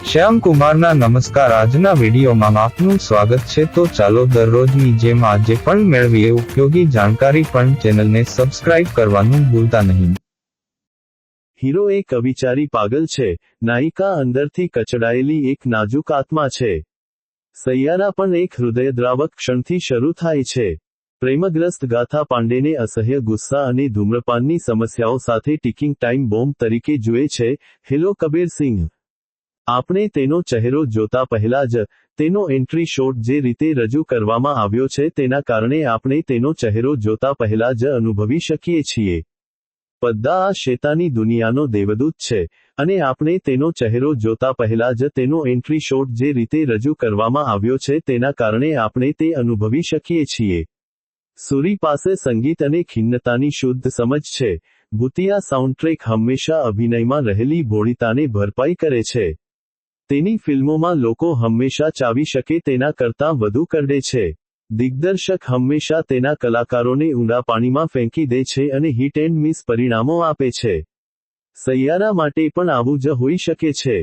શ્યામ કુમારના નમસ્કાર। આજના વિડીયોમાં આપનું સ્વાગત છે। તો ચાલો દરરોજની જેમ આજે પણ મેળવીએ ઉપયોગી જાણકારી, પણ ચેનલને સબસ્ક્રાઇબ કરવાનું ભૂલતા નહીં। હીરો એક અવિચારી પાગલ છે, નાયિકા અંદરથી કચડાયેલી એક નાજુક આત્મા છે। સૈયારા પણ એક હૃદયદ્રાવક ક્ષણથી શરૂ થાય છે। પ્રેમગ્રસ્ત ગાથા પાંડેને અસહ્ય ગુસ્સા અને ધૂમ્રપાનની સમસ્યાઓ સાથે ટિકિંગ ટાઈમ બોમ્બ તરીકે જુએ છે। હેલો કબીર સિંહ। આપણે તેનો ચહેરો જોતા પહેલા જ, તેનો એન્ટ્રી શોટ જે રીતે રજૂ કરવામાં આવ્યો છે તેના કારણે આપણે તેનો ચહેરો જોતા પહેલા જ અનુભવી શકીએ છીએ। પડદા આ શેતાની દુનિયાનો દેવદૂત છે, અને આપણે તેનો ચહેરો જોતા પહેલા જ તેનો એન્ટ્રી શોટ જે રીતે રજૂ કરવામાં આવ્યો છે તેના કારણે આપણે તે અનુભવી શકીએ છીએ। સુરી પાસે સંગીત અને ખિન્નતાની શુદ્ધ સમજ છે। ભૂતિયા સાઉન્ડટ્રેક હંમેશા અભિનયમાં રહેલી ભોળીતાને ભરપાઈ કરે છે। તેની ફિલ્મોમાં લોકો હંમેશા ચાવી શકે તેના કરતાં વધુ કરડે છે। દિગ્દર્શક હંમેશા તેના કલાકારોને ઊંડા પાણીમાં ફેંકી દે છે અને હિટ એન્ડ મિસ પરિણામો આપે છે। સૈયારા માટે પણ આવું જ હોઈ શકે છે।